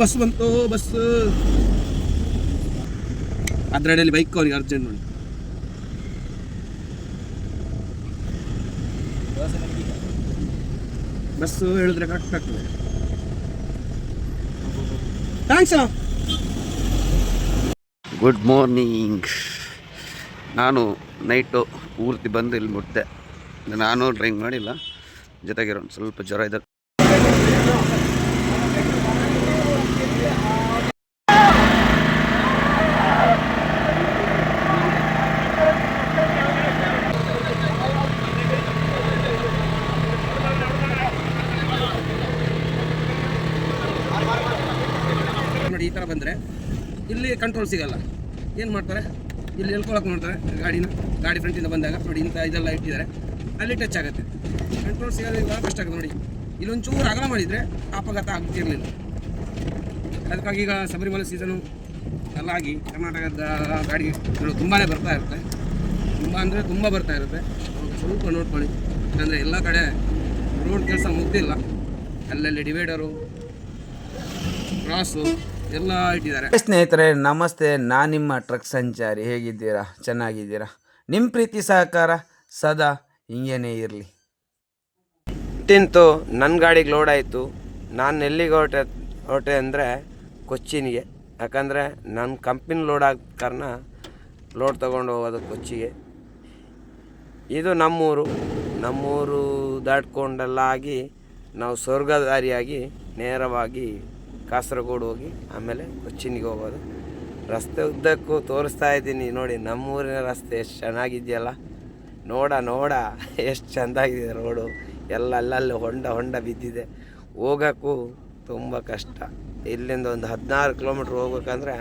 Bus ಬಂತು, bus ಅದರಡಿಯಲ್ಲಿ bike ಅವನಿಗೆ urgent ಉಂಟು. ಬಸ್ಸು ಹೇಳಿದ್ರೆ ಕರೆಕ್ಟ್ ಆಗ್ತದೆ. ಥ್ಯಾಂಕ್ಸ್. Good morning. ನಾನು ನೈಟು ಪೂರ್ತಿ ಬಂದು ಇಲ್ಲಿ ಮುಟ್ಟಿದೆ. ನಾನು ಡ್ರೈವಿಂಗ್ ಮಾಡಿಲ್ಲ, ಜೊತೆಗಿರೋ ಸ್ವಲ್ಪ ಜ್ವರ ಇದೆ. ನೋಡಿ ಈ ಥರ ಬಂದರೆ ಇಲ್ಲಿ ಕಂಟ್ರೋಲ್ ಸಿಗಲ್ಲ. ಏನು ಮಾಡ್ತಾರೆ, ಇಲ್ಲಿ ಎಳ್ಕೊಳಕ್ಕೆ ನೋಡ್ತಾರೆ ಗಾಡಿ ಫ್ರಂಟಿಂದ ಬಂದಾಗ. ನೋಡಿ ಇಂಥ ಇದೆಲ್ಲ ಇಟ್ಟಿದ್ದಾರೆ, ಅಲ್ಲಿ ಟಚ್ ಆಗುತ್ತೆ. ಕಂಟ್ರೋಲ್ ಸಿಗೋದ್ರಿಂದ ಕಷ್ಟ ಆಗುತ್ತೆ. ನೋಡಿ ಇಲ್ಲೊಂಚೂರು ಅಗಲ ಮಾಡಿದರೆ ಅಪಘಾತ ಆಗ್ತಿರಲಿಲ್ಲ. ಅದಕ್ಕಾಗಿ ಈಗ ಶಬರಿಮಲೆ ಸೀಸನು ಎಲ್ಲ ಆಗಿ ಕರ್ನಾಟಕದ ಗಾಡಿಗಳು ತುಂಬಾ ಬರ್ತಾ ಇರುತ್ತೆ. ತುಂಬ ಬರ್ತಾ ಇರುತ್ತೆ. ಸ್ವಲ್ಪ ನೋಡ್ಕೊಳ್ಳಿ, ಯಾಕಂದರೆ ಎಲ್ಲ ಕಡೆ ರೋಡ್ ಕೆಲಸ ಮುಗ್ದಿಲ್ಲ. ಅಲ್ಲಲ್ಲಿ ಡಿವೈಡರು, ಕ್ರಾಸು ಎಲ್ಲ ಇಟ್ಟಿದ್ದಾರೆ. ಸ್ನೇಹಿತರೆ ನಮಸ್ತೆ, ನಾನು ನಿಮ್ಮ ಟ್ರಕ್ ಸಂಚಾರಿ. ಹೇಗಿದ್ದೀರಾ? ಚೆನ್ನಾಗಿದ್ದೀರಾ? ನಿಮ್ಮ ಪ್ರೀತಿ ಸಹಕಾರ ಸದಾ ಹಿಂಗೇನೇ ಇರಲಿ. ತಿಂತು ನನ್ನ ಗಾಡಿಗೆ ಲೋಡ್ ಆಯಿತು. ನಾನು ಎಲ್ಲಿಗೆ ಹೊರಟೆ ಅಂದರೆ ಕೊಚ್ಚಿನಿಗೆ. ಯಾಕಂದರೆ ನನ್ನ ಕಂಪ್ನಿ ಲೋಡ್ ಆದ ಕಾರಣ ಲೋಡ್ ತೊಗೊಂಡು ಹೋಗೋದು ಕೊಚ್ಚಿಗೆ. ಇದು ನಮ್ಮೂರು ದಾಟ್ಕೊಂಡೆಲ್ಲ ಆಗಿ ನಾವು ಸ್ವರ್ಗದಾರಿಯಾಗಿ ನೇರವಾಗಿ ಕಾಸರಗೋಡು ಹೋಗಿ ಆಮೇಲೆ ಕೊಚ್ಚಿನಿಗೆ ಹೋಗೋದು. ರಸ್ತೆ ಉದ್ದಕ್ಕೂ ತೋರಿಸ್ತಾ ಇದ್ದೀನಿ ನೋಡಿ. ನಮ್ಮೂರಿನ ರಸ್ತೆ ಎಷ್ಟು ಚೆನ್ನಾಗಿದೆಯಲ್ಲ, ನೋಡ ಎಷ್ಟು ಚೆಂದಾಗಿದೆ ರೋಡು. ಎಲ್ಲ ಅಲ್ಲಲ್ಲಿ ಹೊಂಡ ಬಿದ್ದಿದೆ. ಹೋಗೋಕ್ಕೂ ತುಂಬ ಕಷ್ಟ. ಇಲ್ಲಿಂದ ಒಂದು 16 ಕಿಲೋಮೀಟ್ರ್ ಹೋಗ್ಬೇಕಂದ್ರೆ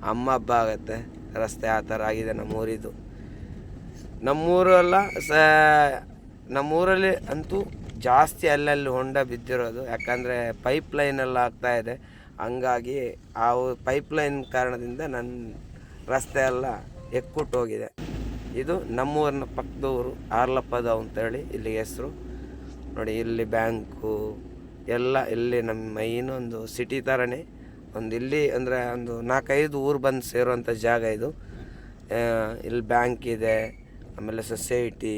ಹಬ್ಬ ಆಗುತ್ತೆ. ರಸ್ತೆ ಆ ಥರ ಆಗಿದೆ ನಮ್ಮೂರಿದು. ನಮ್ಮೂರಲ್ಲಿ ಅಂತೂ ಜಾಸ್ತಿ ಅಲ್ಲಲ್ಲಿ ಹೊಂಡ ಬಿದ್ದಿರೋದು. ಯಾಕಂದರೆ ಪೈಪ್ ಲೈನೆಲ್ಲ ಆಗ್ತಾಯಿದೆ. ಹಂಗಾಗಿ ಆ ಪೈಪ್ಲೈನ್ ಕಾರಣದಿಂದ ನನ್ನ ರಸ್ತೆ ಎಲ್ಲ ಎಕ್ಕುಟ್ಟೋಗಿದೆ. ಇದು ನಮ್ಮೂರಿನ ಪಕ್ಕದೂರು, ಆರ್ಲಪ್ಪದ ಅಂತೇಳಿ ಇಲ್ಲಿ ಹೆಸರು. ನೋಡಿ ಇಲ್ಲಿ ಬ್ಯಾಂಕು ಎಲ್ಲ ಇಲ್ಲಿ ನಮ್ಮ ಮೈನ್ ಒಂದು ಸಿಟಿ ಥರನೇ. ಇಲ್ಲಿ ಅಂದರೆ ಒಂದು 4-5 ಊರು ಬಂದು ಸೇರುವಂಥ ಜಾಗ ಇದು. ಇಲ್ಲಿ ಬ್ಯಾಂಕ್ ಇದೆ, ಆಮೇಲೆ ಸೊಸೈಟಿ,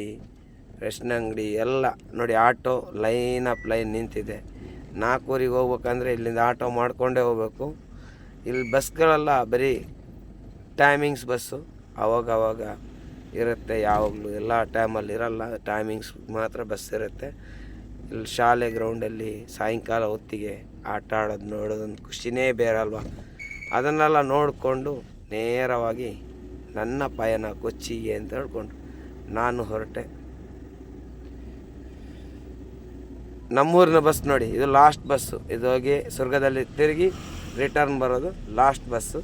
ರೇಷನ್ ಅಂಗಡಿ ಎಲ್ಲ ನೋಡಿ. ಆಟೋ ಲೈನ್ ನಿಂತಿದೆ. 4 ಊರಿಗೆ ಹೋಗ್ಬೇಕಂದ್ರೆ ಇಲ್ಲಿಂದ ಆಟೋ ಮಾಡಿಕೊಂಡೇ ಹೋಗ್ಬೇಕು. ಇಲ್ಲಿ ಬಸ್ಗಳೆಲ್ಲ ಬರೀ ಟೈಮಿಂಗ್ಸ್ ಬಸ್ಸು ಆವಾಗ ಇರುತ್ತೆ. ಯಾವಾಗಲೂ ಎಲ್ಲ ಟೈಮಲ್ಲಿ ಇರಲ್ಲ, ಟೈಮಿಂಗ್ಸ್ ಮಾತ್ರ ಬಸ್ ಇರುತ್ತೆ. ಇಲ್ಲಿ ಶಾಲೆ ಗ್ರೌಂಡಲ್ಲಿ ಸಾಯಂಕಾಲ ಹೊತ್ತಿಗೆ ಆಟ ಆಡೋದು ನೋಡೋದೊಂದು ಖುಷಿನೇ ಬೇರೆ ಅಲ್ವಾ. ಅದನ್ನೆಲ್ಲ ನೋಡಿಕೊಂಡು ನೇರವಾಗಿ ನನ್ನ ಪಯಣ ಕೊಚ್ಚಿಗೆ ಅಂತ ಹೇಳ್ಕೊಂಡು ನಾನು ಹೊರಟೆ. ನಮ್ಮೂರಿನ ಬಸ್ ನೋಡಿ, ಇದು ಲಾಸ್ಟ್ ಬಸ್ಸು. ಇದು ಹೋಗಿ ಸ್ವರ್ಗದಲ್ಲಿ ತಿರುಗಿ ರಿಟರ್ನ್ ಬರೋದು ಲಾಸ್ಟ್ ಬಸ್ಸು.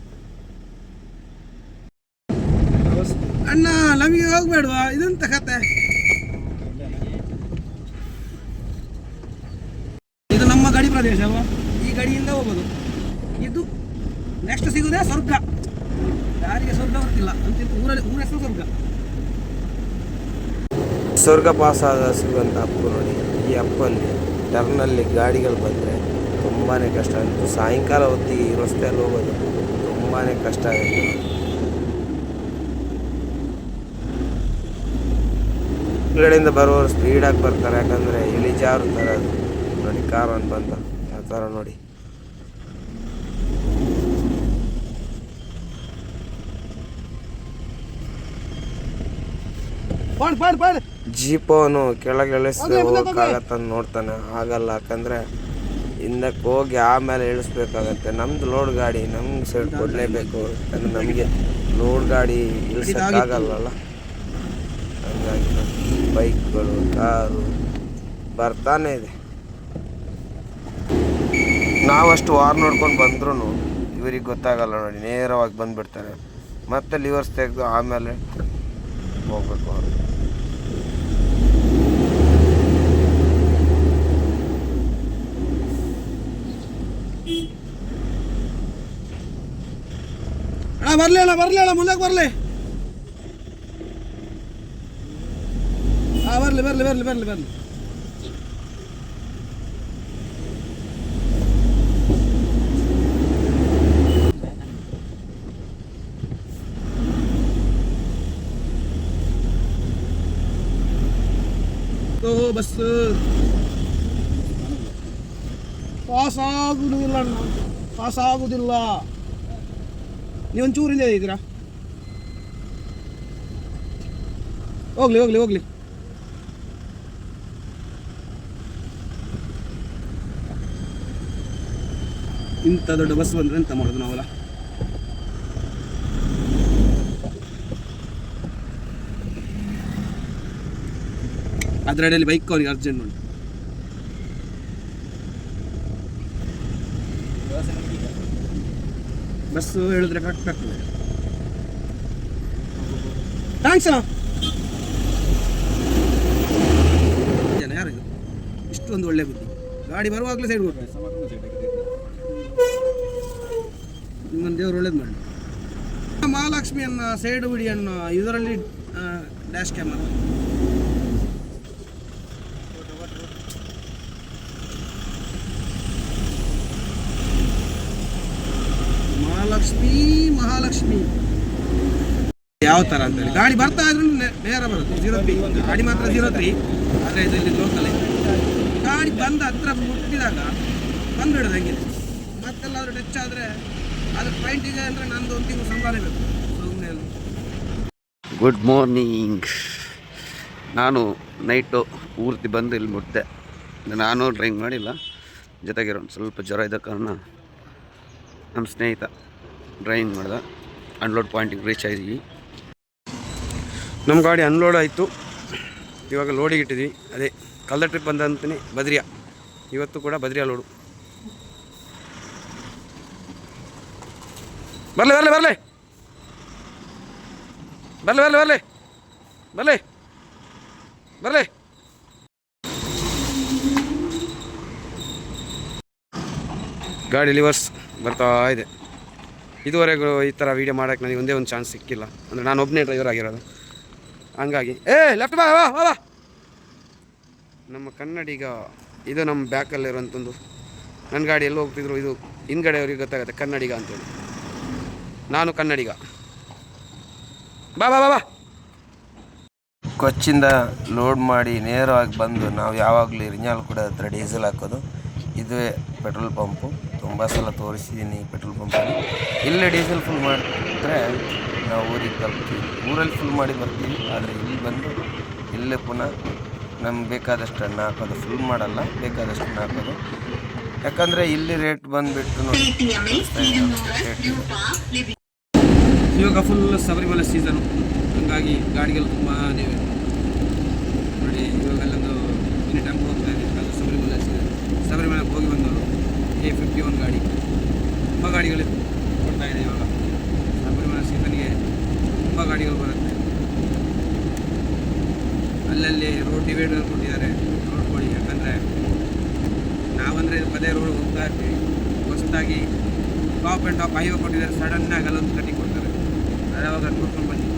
ಅಣ್ಣ ನಮಗೆ ಹೋಗ್ಬೇಡವಾ? ಇದಂತ ಕತೆ. ಇದು ನಮ್ಮ ಗಡಿ ಪ್ರದೇಶ ಅಲ್ವಾ, ಈ ಗಡಿಯಿಂದ ಹೋಗೋದು. ಇದು ನೆಕ್ಸ್ಟ್ ಸಿಗುವುದೇ ಸ್ವರ್ಗ. ಯಾರಿಗೆ ಸ್ವರ್ಗ ಗೊತ್ತಿಲ್ಲ ಅಂತ ಊರ ಹೆಸರು ಸ್ವರ್ಗ ಪಾಸ್ ಆದ ಸಿಗುವಂಥ ಅಪ್ಪು ನೋಡಿ. ಈ ಅಪ್ಪಲ್ಲಿ ಟರ್ನಲ್ಲಿ ಗಾಡಿಗಳು ಬಂದರೆ ತುಂಬಾ ಕಷ್ಟ ಆಗುತ್ತೆ. ಸಾಯಂಕಾಲ ಹೊತ್ತಿಗೆ ಈ ರಸ್ತೆಯಲ್ಲಿ ಹೋಗೋದು ತುಂಬಾ ಕಷ್ಟ ಆಗುತ್ತೆ. ಕಡೆಯಿಂದ ಬರೋರು ಸ್ಪೀಡಾಗಿ ಬರ್ತಾರೆ, ಯಾಕಂದರೆ ಇಳಿಜಾರು ಥರ ಅದು ನೋಡಿ. ಕಾರ್ ಒಂದು ಬಂದ ಆ ಥರ ನೋಡಿ. ಜೀಪವನು ಕೆಳಗೆ ಇಳಿಸಿ ಹೋಗೋಕ್ಕಾಗತ್ತಂದು ನೋಡ್ತಾನೆ. ಆಗಲ್ಲ, ಯಾಕಂದರೆ ಹಿಂದಕ್ಕೆ ಹೋಗಿ ಆಮೇಲೆ ಇಳಿಸ್ಬೇಕಾಗತ್ತೆ. ನಮ್ದು ಲೋಡ್ ಗಾಡಿ ನಮ್ಗೆ ಸೈಡ್ ಕೊಡಲೇಬೇಕು, ಯಾಕಂದರೆ ನಮಗೆ ಲೋಡ್ ಗಾಡಿ ಇಳಿಸೋಕ್ಕಾಗಲ್ಲ. ಹಾಗಾಗಿ ಬೈಕ್ಗಳು, ಕಾರು ಬರ್ತಾನೆ ಇದೆ. ನಾವಷ್ಟು ವಾರ್ ನೋಡ್ಕೊಂಡು ಬಂದ್ರೂ ಇವ್ರಿಗೆ ಗೊತ್ತಾಗಲ್ಲ ನೋಡಿ. ನೇರವಾಗಿ ಬಂದುಬಿಡ್ತಾರೆ. ಮತ್ತೆ ಲಿವರ್ಸ್ ತೆಗೆದು ಆಮೇಲೆ ಹೋಗ್ಬೇಕು ಅವರು. ಬರ್ಲಿ ಮುಂದಕ್ಕೆ ಬರ್ಲಿ. ಬರ್ಲಿ. ಬಸ್ ಪಾಸ್ ಆಗುವುದಿಲ್ಲ ಅಣ್ಣ, ಪಾಸ್ ಆಗುವುದಿಲ್ಲ. ನೀವೊಂಚೂರಿಂದ ಇದ್ದೀರಾ? ಹೋಗ್ಲಿ ಹೋಗ್ಲಿ ಹೋಗ್ಲಿ. ಇಂಥ ದೊಡ್ಡ ಬಸ್ ಬಂದ್ರೆ ಎಂತ ಮಾಡೋದು ನಾವಲ್ಲ. ಅದರಡಿಯಲ್ಲಿ ಬೈಕ್ ಅವರಿಗೆ ಅರ್ಜೆಂಟ್ ಉಂಟು. ಬಸ್ಸು ಹೇಳಿದ್ರೆ ಕರೆಕ್ಟ್ ಆಗ್ತದೆ. ಥ್ಯಾಂಕ್ಸ್ ಅಣ್ಣ. ಜನ ಯಾರಿದು ಇಷ್ಟೊಂದು ಒಳ್ಳೆ ಬುದ್ಧಿ. ಗಾಡಿ ಬರುವಾಗಲೇ ಸೈಡ್ ಕೊಡ್ತಾರೆ. ನಿಮ್ಮನ್ನು ದೇವರು ಒಳ್ಳೇದು ಮಾಡಿ. ಮಹಾಲಕ್ಷ್ಮಿಯನ್ನು ಸೈಡ್ ಬಿಡಿಯನ್ನು ಇದರಲ್ಲಿ ಡ್ಯಾಶ್ ಕ್ಯಾಮರಾ. ಮಹಾಲಕ್ಷ್ಮಿ ಮಹಾಲಕ್ಷ್ಮಿ ಯಾವ ಥರ ಅಂತೇಳಿ ಗಾಡಿ ಬರ್ತಾ ಇದ್ರೂ ನೇರ ಬರುತ್ತೆ 03. ಗಾಡಿ ಮಾತ್ರ 03, ಆದರೆ ಇದರಲ್ಲಿ ಲೋಕಲ್. ಗಾಡಿ ಬಂದ ಹತ್ರ ಮುಟ್ಟಿದಾಗ ಬಂದುಬಿಡೋದು ಹಂಗೆ. ಮತ್ತೆಲ್ಲಾದ್ರೂ ಟಚ್ ಆದರೆ ಅದು ಪಾಯಿಂಟಿಗೆ ಅಂದರೆ ನಂದು ಒಂದು ತಿಂಗಳು ಸಂಬಳ ಬೇಕು ಸುಮ್ಮನೆ. Good morning. ನಾನು ನೈಟು ಪೂರ್ತಿ ಬಂದು ಇಲ್ಲಿ ಮುಟ್ಟಿದೆ. ನಾನು ಡ್ರೈವಿಂಗ್ ಮಾಡಿಲ್ಲ, ಜೊತೆಗಿರೋ ಸ್ವಲ್ಪ ಜ್ವರ ಇದ್ದ ಕಾರಣ ನಮ್ಮ ಸ್ನೇಹಿತ ಡ್ರೈವಿಂಗ್ ಮಾಡ್ದೆ. ಅನ್ಲೋಡ್ ಪಾಯಿಂಟಿಗೆ ರೀಚ್ ಆಗಿದ್ವಿ. ನಮ್ಮ ಗಾಡಿ ಅನ್ಲೋಡ್ ಆಯಿತು. ಇವಾಗ ಲೋಡಿಗೆ ಇಟ್ಟಿದ್ವಿ. ಅದೇ ಕಳೆದ ಟ್ರಿಪ್ ಬಂದಂತೀನಿ ಬದ್ರಿಯಾ. ಇವತ್ತು ಕೂಡ ಬದ್ರಿಯಾ ಲೋಡು. ಬರಲಿ ಬರಲಿ ಬರಲಿ ಬರಲಿ ಬರಲಿ ಬರಲಿ ಬರಲಿ ಬರಲಿ. ಗಾಡಿ ಲಿವರ್ಸ್ ಬರ್ತಾ ಇದೆ. ಇದುವರೆಗೂ ಈ ಥರ ವೀಡಿಯೋ ಮಾಡೋಕ್ಕೆ ನನಗೆ ಒಂದೇ ಒಂದು ಚಾನ್ಸ್ ಸಿಕ್ಕಿಲ್ಲ. ಅಂದರೆ ನಾನು ಒಬ್ಬನೇ ಡ್ರೈವರ್ ಆಗಿರೋದು. ಹಂಗಾಗಿ ಲೆಫ್ಟ್ ಬಾ ಬಾ ಬಾ. ನಮ್ಮ ಕನ್ನಡಿಗ ಇದು ನಮ್ಮ ಬ್ಯಾಕಲ್ಲಿರುವಂಥದ್ದು. ನನ್ನ ಗಾಡಿ ಎಲ್ಲಿ ಹೋಗ್ತಿದ್ರು ಇದು ಹಿಂದ್ಗಡೆ ಅವ್ರಿಗೆ ಗೊತ್ತಾಗುತ್ತೆ ಕನ್ನಡಿಗ ಅಂತೇಳಿ. ನಾನು ಕನ್ನಡಿಗ. ಬಾ ಬಾ ಬಾ ಬಾ. ಕೊಚ್ಚಿಂದ ಲೋಡ್ ಮಾಡಿ ನೇರವಾಗಿ ಬಂದು ನಾವು ಯಾವಾಗಲೂ ಇರಿഞ്ഞാൽ ಕೂಡ ಹತ್ರ ಡೀಸೆಲ್ ಹಾಕೋದು. ಇದುವೇ ಪೆಟ್ರೋಲ್ ಪಂಪು. ತುಂಬ ಸಲ ತೋರಿಸಿದ್ದೀನಿ ಪೆಟ್ರೋಲ್ ಪಂಪಲ್ಲಿ. ಇಲ್ಲೇ ಡೀಸೆಲ್ ಫುಲ್ ಮಾಡಿದ್ರೆ ನಾವು ಊರಿಗೆ ತಲುಪ್ತೀವಿ. ಊರಲ್ಲಿ ಫುಲ್ ಮಾಡಿ ಬರ್ತೀವಿ. ಆದರೆ ಇಲ್ಲಿ ಬಂದು ಇಲ್ಲೇ ಪುನಃ ನಮ್ಗೆ ಬೇಕಾದಷ್ಟನ್ನು ಹಾಕೋದು. ಫುಲ್ ಮಾಡಲ್ಲ, ಬೇಕಾದಷ್ಟನ್ನು ಹಾಕೋದು. ಯಾಕಂದರೆ ಇಲ್ಲಿ ರೇಟ್ ಬಂದುಬಿಟ್ಟು ನೋಡಿ ಇವಾಗ ಫುಲ್ ಶಬರಿಮಲೆ ಸೀಸನು. ಹಾಗಾಗಿ ಗಾಡಿಗಳು ತುಂಬ ನೋಡಿ. ಇವಾಗೆಲ್ಲೊಂದು ಮಿನಿ ಟೆಂಪೋ ಹೋಗ್ತಾ ಇದೆ. ಅದು ಶಬರಿಮಲೆ ಸೀಸನ್. ಶಬರಿಮಲೆಗೆ ಹೋಗಿ ಬಂದವರು A51 ಗಾಡಿ ತುಂಬ ಗಾಡಿಗಳು ಕೊಡ್ತಾ ಇದೆ. ಇವಾಗ ಶಬರಿಮಲೆ ಸೀಸನ್ಗೆ ತುಂಬ ಗಾಡಿಗಳು ಬರುತ್ತೆ. ಅಲ್ಲಲ್ಲಿ ರೋಡ್ ಡಿವೈಡರ್ ಕೊಟ್ಟಿದ್ದಾರೆ ರೋಡ್ಗಳಿಗೆ. ಯಾಕಂದರೆ ನಾವಂದರೆ ಪದೇ ರೋಡ್ ಹೋಗ್ತಾ ಇರ್ತೀವಿ. ಹೊಸದಾಗಿ ಟಾಪ್ ಆ್ಯಂಡ್ ಟಾಪ್ ಹೈವೇ ಕೊಟ್ಟಿದ್ದಾರೆ. ಸಡನ್ನಾಗಿ ಅಲ್ಲೊಂದು ಕಟ್ಟಿ ಕೊಡ್ತಾರೆ. ಅದಾವಾಗ ನೋಡ್ಕೊಂಡು ಬನ್ನಿ.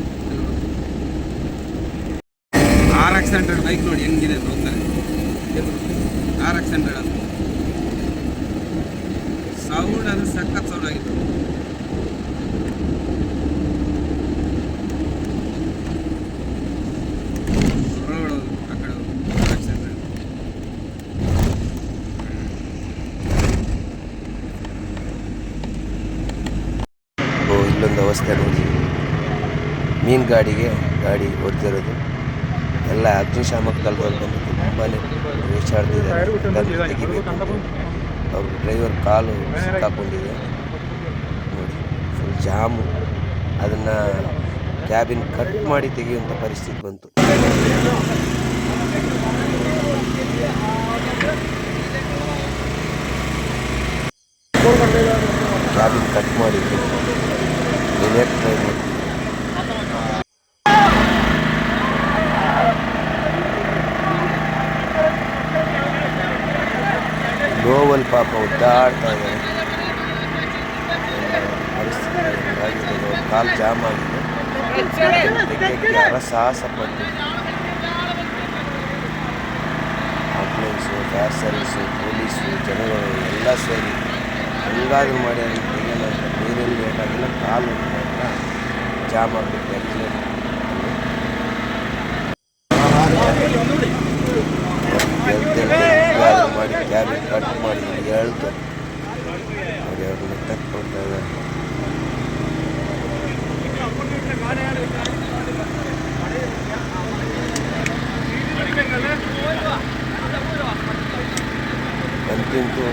RX100 ಬೈಕ್ ನೋಡಿ ಹೆಂಗಿದೆ ಅಂತ ಹೋಗ್ತಾರೆ. RX100 ಅಂತ ಸೌಂಡ್ ಅದು ಸಖತ್ ಸೌಂಡ್ ಆಗಿತ್ತು. ಆ ಕಡೆ RX100 ಇಲ್ಲೊಂದು ಅವಸ್ಥೆ ನೋಡಿ. ಮೀನು ಗಾಡಿಗೆ ಗಾಡಿ ಹೊಡೆದಿರೋದು ಎಲ್ಲ ಅಗ್ನಿಶಾಮಕ ದಳದವ್ರು ಬಂದು ತುಂಬಾ ವೇಷಾಡ್ತಿದ್ದಾರೆ. ತೆಗಿಬೇಕು. ಅವ್ರ ಡ್ರೈವರ್ ಕಾಲು ಸಿಕ್ಕಾಕೊಂಡಿದೆ ನೋಡಿ. Full jam. ಅದನ್ನು ಕ್ಯಾಬಿನ್ ಕಟ್ ಮಾಡಿ ತೆಗೆಯುವಂಥ ಪರಿಸ್ಥಿತಿ ಬಂತು. ಕ್ಯಾಬಿನ್ ಕಟ್ ಮಾಡಿ ಡಿಲೆಕ್ಟ್ ಟ್ರೈ ಮಾಡಿ ಗೋವಲ್ ಪಾಪ ಒದ್ದಾಡ್ತಾ ಇದ್ದಾರೆ. ಪರಿಸ್ಥಿತಿ ಆಗಿದೆ. ಕಾಲು ಜಾಮ್ ಆಗಿದೆ. ತೆಗೆಯೋಕ್ಕೆ ಸಾಹಸ ಪಟ್ಟು ಆಂಬುಲೆನ್ಸು, ಫೈರ್ ಸರ್ವಿಸು, ಪೊಲೀಸು, ಜನಗಳು ಎಲ್ಲ ಸೇರಿ ಹೆಂಗಾದ್ರೂ ಮಾಡಿ ಅಲ್ಲಿ ತೆಗೆಯೋಣ ಅಂತ ನೀರಲ್ಲಿ ಬೇಕಾಗಿಲ್ಲ. ಕಾಲು ಮಾತ್ರ ಜಾಮ್ ಆಗಿಬಿಟ್ಟು ಕ್ಯಾಬಿನ್ ಕಟ್ ಮಾಡಿ ಹೇಳ್ತು ನೋಡಿ ಅವ್ರನ್ನ ತಕ್ಕೊಳ್ತಾ ಇದ್ದಾರೆ. ಅಂತಿಂತೂ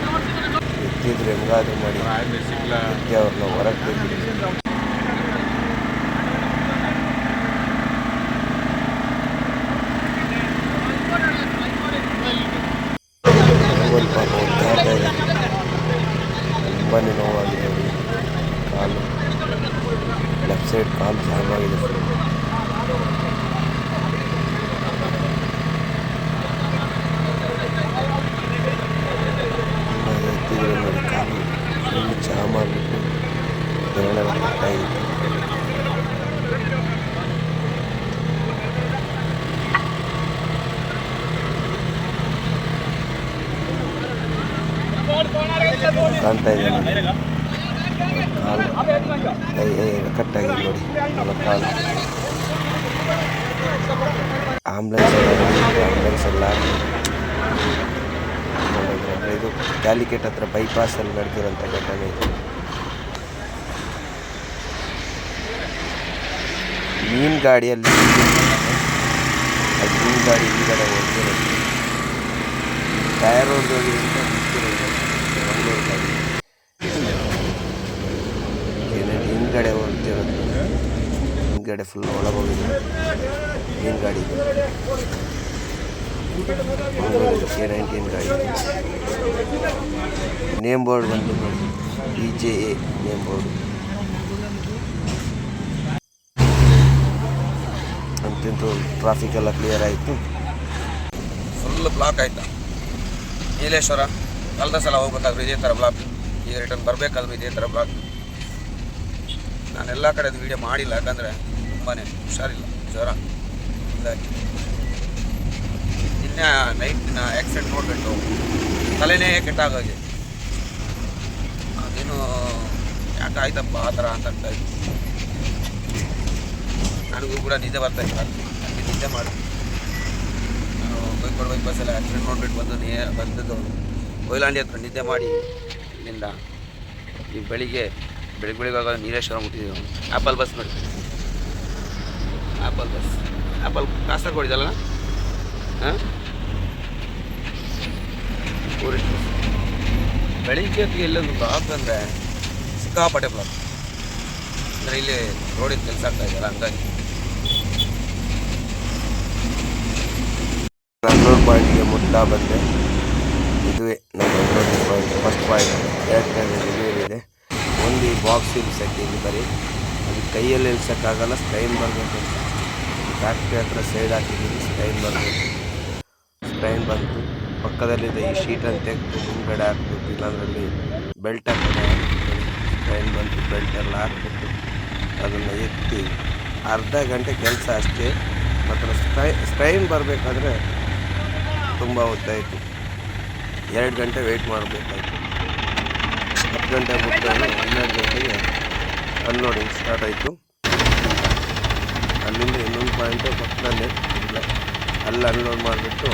ಎತ್ತಿದ್ರೆ ಹೆಂಗಾದ್ರೂ ಮಾಡಿ ಎತ್ತಿ ಅವ್ರನ್ನ ಹೊರಗೆ ತೆಗೆದು ಸ್ವಲ್ಪ ಓಡ್ತಾ ಇದೆ. ತುಂಬಾ ನೋವಾಗಿದೆ ಕಾಲು, ಲೆಫ್ಟ್ ಸೈಡ್ ಕಾಲು ಜಾಮ್ ಆಗಿದೆ. ಎತ್ತಿದ್ರೆ ನೋಡಿ ಕಾಲು ಫುಲ್ ಜಾಮ್ ಆಗಿಬಿಟ್ಟು ಬೆರಳೆಲ್ಲ ಕಟ್ಟಾಗಿದೆ. ಕಾಣ್ತಾ ಇದೆ ಕಾಲು ಕಟ್ಟಾಗಿದೆ ನೋಡಿ ಕಾಲು. ಆಂಬುಲೆನ್ಸ್ ಎಲ್ಲ ಇದು ಕ್ಯಾಲಿಕೇಟ್ ಹತ್ರ ಬೈಪಾಸಲ್ಲಿ ನಡೆದಿರೋಂಥ ಘಟನೆ ಇದು. ಮೀನು ಗಾಡಿಯಲ್ಲಿ ಅದು ಮೀನು ಗಾಡಿ ಈ ಕಡೆ ಹೋಗ್ತಿರೋದು ಟೈರ್ ಹೊಡೆದೋಗಿರೋಂಥ ಮಂಗಳೂರು ಗಾಡಿ ಹಿಂದ್ಗಡೆ ಹೋಗ್ತಿರೋದು. ಹಿಂದ್ಗಡೆ ಫುಲ್ ಒಳಗೋಗಿದೆ ಮೀನು ಗಾಡಿ. ಮಂಗಳೂರು K19 ಗಾಡಿ. ನೇಮ್ ಬೋರ್ಡ್ ಬಂದು ನೋಡಿ DJA ನೇಮ್ ಬೋರ್ಡ್. ಅಂತಿಂತೂ ಟ್ರಾಫಿಕ್ ಎಲ್ಲ ಕ್ಲಿಯರ್ ಆಯಿತು. ಫುಲ್ ಬ್ಲಾಕ್ ಆಯ್ತಾ ನೀಲೇಶ್ವರ. ಕಳೆದ ಸಲ ಹೋಗ್ಬೇಕಾದ್ರೂ ಇದೇ ಥರ ಬ್ಲಾಕ್, ಈಗ ರಿಟರ್ನ್ ಬರಬೇಕಾದ್ರೂ ಇದೇ ಥರ ಬ್ಲಾಕ್. ನಾನೆಲ್ಲ ಕಡೆದು ವೀಡಿಯೋ ಮಾಡಿಲ್ಲ, ಯಾಕಂದರೆ ತುಂಬಾ ಹುಷಾರಿಲ್ಲ, ಜ್ವರ ಹೀಗಾಗಿ. ನಿನ್ನೆ ನೈಟ್ನ ಆ್ಯಕ್ಸಿಡೆಂಟ್ ನೋಡಿಬಿಟ್ಟು ತಲೆನೇ ಕೆಟ್ಟಾಗೋಗಿದೆ. ಅದೇನು ಯಾಕೆ ಆಯ್ತಪ್ಪ ಆ ಥರ ಅಂತ ಇತ್ತು. ನನಗೂ ಕೂಡ ನಿದ್ದೆ ಬರ್ತಾಯಿಲ್ಲ, ನನಗೆ ನಿದ್ದೆ ಮಾಡಿ ನಾನು ಬೈಕೋಡ್ ಬೈಪಾಸೆಲ್ಲ ಆ್ಯಕ್ಸಿಡೆಂಟ್ ನೋಡ್ಬಿಟ್ಟು ಬಂದದ್ದು ಕೊಯ್ಲಾಂಡಿ ಹತ್ರ ನಿದ್ದೆ ಮಾಡಿ ಇಲ್ಲಿಂದ ಈ ಬೆಳಿಗ್ಗೆ ನೀಲೇಶ್ವರ ಮುಟ್ಟಿದ್ದೀವಿ. ಆ್ಯಪಲ್ ಬಸ್ ನೋಡಿ, ಆ್ಯಪಲ್ ಬಸ್, ಆ್ಯಪಲ್ ಕಾಸರಗೋಡಿದಲ್ಲ. ಹಾಂ, ಟೂರಿಸ್ಟ್ ಬಸ್. ಬೆಳಿಗ್ಗೆ ಹೊತ್ತಿಗೆ ಇಲ್ಲೊಂದು ಬ್ಲಾಕ್ ಅಂದರೆ ಸಿಕ್ಕಾಪಟ್ಟೆ ಬ್ಲಾಕ್. ಅಂದರೆ ಇಲ್ಲಿ ರೋಡಿನ ಕೆಲಸ ಆಗ್ತಾ ಇದೆಯಲ್ಲ, ಹಂಗಾಗಿ. ಬೆಂಗಳೂರು ಪಾಯಿಂಟ್ಗೆ ಮುಟ್ತಾ ಬಂದೆ. ಇದುವೇ ನಮ್ಮ ಬೆಂಗಳೂರು ಪಾಯಿಂಟ್, ಫಸ್ಟ್ ಪಾಯಿಂಟ್. ಇದೆ ಒಂದು ಈ ಬಾಕ್ಸ್ ಇಳಿಸೋಕ್ಕೆ ಇಲ್ಲಿ ಬರೀ ಅದು ಕೈಯಲ್ಲಿ ಇಳಿಸೋಕ್ಕಾಗಲ್ಲ, ಸ್ಟ್ರೈನ್ ಬರಬೇಕು. ಫ್ಯಾಕ್ಟ್ರಿ ಹತ್ರ ಸೈಡ್ ಹಾಕಿದ್ದೀವಿ, ಸ್ಟ್ರೈನ್ ಬರಬೇಕು. ಸ್ಟ್ರೈನ್ ಬಂತು, ಪಕ್ಕದಲ್ಲಿದೆ ಈ ಶೀಟನ್ನು ತೆಗೆದು ಮುಂದ್ಗಡೆ ಹಾಕ್ಬೇಕು, ಇಲ್ಲಾಂದ್ರಲ್ಲಿ ಬೆಲ್ಟ್ ಹಾಕಿದೆ. ಸ್ಟ್ರೈನ್ ಬಂತು, ಬೆಲ್ಟ್ ಎಲ್ಲ ಹಾಕ್ಬಿಟ್ಟು ಅದನ್ನು ಎತ್ತಿ ಅರ್ಧ ಗಂಟೆ ಕೆಲಸ ಅಷ್ಟೇ. ಮಾತ್ರ ಸ್ಟ್ರೈನ್ ಬರಬೇಕಾದ್ರೆ ತುಂಬ ಹೊತ್ತಾಯಿತು, 2 ಗಂಟೆ ವೆಯ್ಟ್ ಮಾಡಬೇಕಾಯಿತು. 10 ಗಂಟೆ ಬಿಟ್ಟು 12 ಗಂಟೆಗೆ ಅನ್ಲೋಡಿಂಗ್ ಸ್ಟಾರ್ಟ್ ಆಯಿತು. ಅಲ್ಲಿಂದ ಇನ್ನೊಂದು ಪಾಯಿಂಟು ಪಕ್ಕದಲ್ಲೇ ಇಲ್ಲ, ಅಲ್ಲಿ ಅನ್ಲೋಡ್ ಮಾಡಿಬಿಟ್ಟು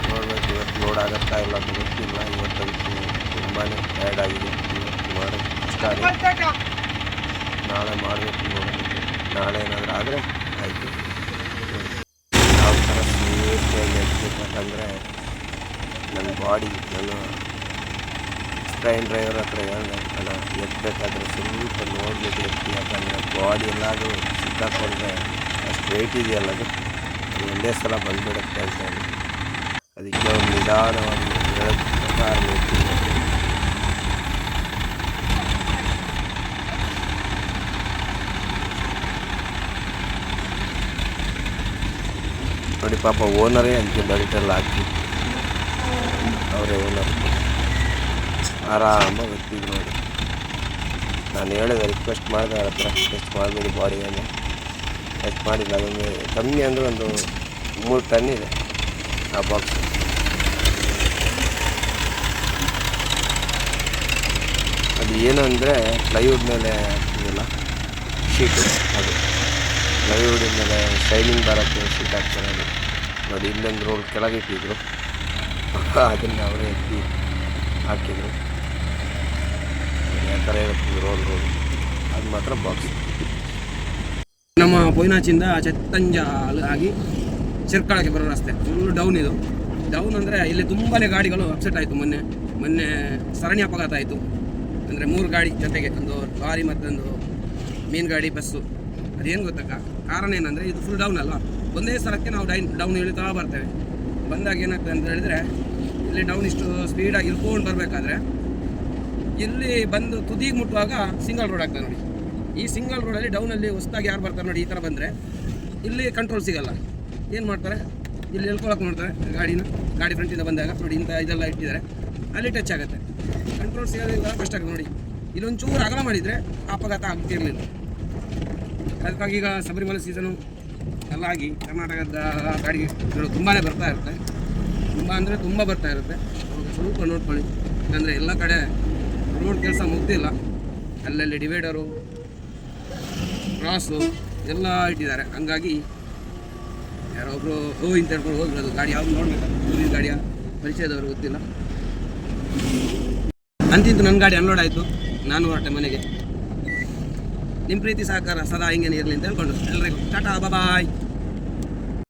ನೋಡಬೇಕು ಇವತ್ತು ಲೋಡ್ ಆಗುತ್ತಾ ಇಲ್ಲ ಅಂತ ಗೊತ್ತಿಲ್ಲ. ಇವತ್ತಂತೂ ತುಂಬಾ ಟಯರ್ಡ್ ಆಗಿದೆ, ಇವತ್ತು ಮಾಡೋದು ಕಷ್ಟ ಆಗಿದೆ. ನಾಳೆ ಮಾಡಬೇಕು, ನೋಡಬೇಕು. ನಾಳೆ ಏನಾದರೂ ಆದರೆ ಆಯಿತು. ಯಾವ ಥರ ಸೇಫ್ಟಿಯಾಗಿ ಎತ್ತಬೇಕಂದ್ರೆ ನನ್ನ ಬಾಡಿ, ನಾನು ಟ್ರೈನ್ ಡ್ರೈವರ್ ಹತ್ರ ಹೇಳಿದೆ, ಅಲ್ಲ ಎತ್ತಬೇಕಾದ್ರೆ ಸ್ವಲ್ಪ ನೋಡಬೇಕು ಎತ್ತಿ, ಯಾಕಂದರೆ ಬಾಡಿ ಎಲ್ಲಾದರೂ ಸಿಕ್ಕಾಕೊಂಡ್ರೆ ಅಷ್ಟು ವೆಯ್ಟ್ ಇದೆಯಲ್ಲ ಅದು ಒಂದೇ ಸಲ ಬಂದುಬಿಡುತ್ತೆ ಅಂತ ಹೇಳಿ. ಅದಕ್ಕೆ ಒಂದು ನಿಧಾನವಾಗಿ ಹೇಳೋದು ಪ್ರಕಾರ ನೋಡ್ತೀನಿ. ನೋಡಿ ಪಾಪ ಓನರೇ ಅದಕ್ಕೆ ಬೆಲ್ಟೆಲ್ಲ ಹಾಕಿ ಅವರೇ ಓನರ್ ಆರಾಮಾಗಿ ಎತ್ತಿದ್ರು ನೋಡಿ. ನಾನು ಹೇಳಿದೆ, ರಿಕ್ವೆಸ್ಟ್ ಮಾಡಿದೆ ಅವ್ರ ಹತ್ರ, ಟೆಸ್ಟ್ ಮಾಡಬೇಡಿ ಬಾಡಿಯನ್ನು. ಟೆಸ್ಟ್ ಮಾಡಿಲ್ಲ, ಅದೊಂದು ಕಮ್ಮಿ ಅಂದರೆ ಒಂದು 3 ಟನ್ ಇದೆ ಆ ಬಾಕ್ಸ್. ಅದು ಏನು ಅಂದರೆ ಪ್ಲೈವುಡ್ ಮೇಲೆ ಹಾಕ್ತಿದೆಯಲ್ಲ ಶೀಟು, ಅದು ಪ್ಲೈವುಡ್ ಮೇಲೆ ಶೈನಿಂಗ್ ಬರೋಕ್ಕೆ ಶೀಟ್ ಹಾಕ್ತಾರೆ. ಅದು ನೋಡಿ, ಇಲ್ಲೊಂದು ರೋಲ್ ಕೆಳಗಿಟ್ಟಿದ್ರು, ಅದನ್ನು ಅವರೇ ಎತ್ತಿ ಹಾಕಿದರು. ಆ ಥರ ಇರುತ್ತೆ ರೋಡ್ ಅದು ಮಾತ್ರ ಬಾಕ್ಸ್. ನಮ್ಮ ಪೊಯ್ನಾಚಿಂದ ಚತ್ತಂಜಾಲ್ ಆಗಿ ಚಿರ್ಕಳಕ್ಕೆ ಬರೋ ರಸ್ತೆ ಫುಲ್ ಡೌನ್. ಇದು ಡೌನ್ ಅಂದರೆ ಇಲ್ಲಿ ತುಂಬಾ ಗಾಡಿಗಳು ಅಪ್ಸೆಟ್ ಆಯಿತು. ಮೊನ್ನೆ ಸರಣಿ ಅಪಘಾತ ಆಯಿತು. ಅಂದರೆ 3 ಗಾಡಿ ಜೊತೆಗೆ, ಒಂದು ಲಾರಿ ಮತ್ತೊಂದು ಮೀನು ಗಾಡಿ, ಬಸ್ಸು. ಅದೇನು ಗೊತ್ತಕ್ಕ, ಕಾರಣ ಏನಂದರೆ ಇದು ಫುಲ್ ಡೌನ್ ಅಲ್ಲ. ಒಂದೇ ಸ್ಥಳಕ್ಕೆ ನಾವು ಡೌನ್ ಇಳಿತಾ ಬರ್ತೇವೆ. ಬಂದಾಗ ಏನಾಗ್ತದೆ ಅಂತ ಹೇಳಿದರೆ, ಇಲ್ಲಿ ಡೌನ್ ಇಷ್ಟು ಸ್ಪೀಡಾಗಿ ಇಳ್ಕೊಂಡು ಬರಬೇಕಾದ್ರೆ ಇಲ್ಲಿ ಬಂದು ತುದಿಗೆ ಮುಟ್ಟುವಾಗ ಸಿಂಗಲ್ ರೋಡ್ ಆಗ್ತದೆ ನೋಡಿ. ಈ ಸಿಂಗಲ್ ರೋಡಲ್ಲಿ ಡೌನಲ್ಲಿ ಹೊಸದಾಗಿ ಯಾರು ಬರ್ತಾರೆ ನೋಡಿ, ಈ ಥರ ಬಂದರೆ ಇಲ್ಲಿ ಕಂಟ್ರೋಲ್ ಸಿಗಲ್ಲ. ಏನು ಮಾಡ್ತಾರೆ, ಇಲ್ಲಿ ಎಳ್ಕೊಳಕ್ಕೆ ನೋಡ್ತಾರೆ ಗಾಡಿ ಫ್ರಂಟಿಂದ ಬಂದಾಗ ನೋಡಿ, ಇಂಥ ಇದೆಲ್ಲ ಇಟ್ಟಿದ್ದಾರೆ, ಅಲ್ಲಿ ಟಚ್ ಆಗುತ್ತೆ. ಕಂಟ್ರೋಲ್ ಸಿಗೋದಿಲ್ಲ, ಕಷ್ಟ ಆಗುತ್ತೆ ನೋಡಿ. ಇಲ್ಲೊಂಚೂರು ಅಗಲ ಮಾಡಿದರೆ ಅಪಘಾತ ಆಗ್ತಿರಲಿಲ್ಲ. ಅದಕ್ಕಾಗಿ ಈಗ ಶಬರಿಮಲೆ ಸೀಸನು ಎಲ್ಲ ಆಗಿ ಕರ್ನಾಟಕದ ಗಾಡಿಗಳು ತುಂಬಾ ಬರ್ತಾ ಇರುತ್ತೆ. ತುಂಬ ಬರ್ತಾ ಇರುತ್ತೆ. ಸ್ವಲ್ಪ ನೋಡ್ಕೊಳ್ಳಿ, ಯಾಕಂದರೆ ಎಲ್ಲ ಕಡೆ ರೋಡ್ ಕೆಲಸ ಮುಗ್ದಿಲ್ಲ. ಅಲ್ಲಲ್ಲಿ ಡಿವೈಡರು, ಕ್ರಾಸು ಎಲ್ಲ ಇಟ್ಟಿದ್ದಾರೆ. ಹಂಗಾಗಿ ಯಾರೊಬ್ಬರು ಇಂತ ಹೇಳ್ಕೊಂಡು ಹೋಗ್ಬೋದು. ಗಾಡಿ ಯಾವ್ದು ನೋಡ್ಬೇಕು, ಊರಿನ ಗಾಡಿಯ ಪರಿಚಯದವರು ಗೊತ್ತಿಲ್ಲ. ಅಂತಿಂತು ನನ್ನ ಗಾಡಿ ಅನ್ಲೋಡ್ ಆಯಿತು. ನಾನು ಹೊರಟೆ ಮನೆಗೆ. ನಿಮ್ಮ ಪ್ರೀತಿ ಸಹಕಾರ ಸದಾ ಹಿಂಗೇನೆ ಇರಲಿ ಅಂತ ಹೇಳ್ಕೊಂಡು ಎಲ್ರಿಗೂ ಟಾಟಾ ಬಾಯ್.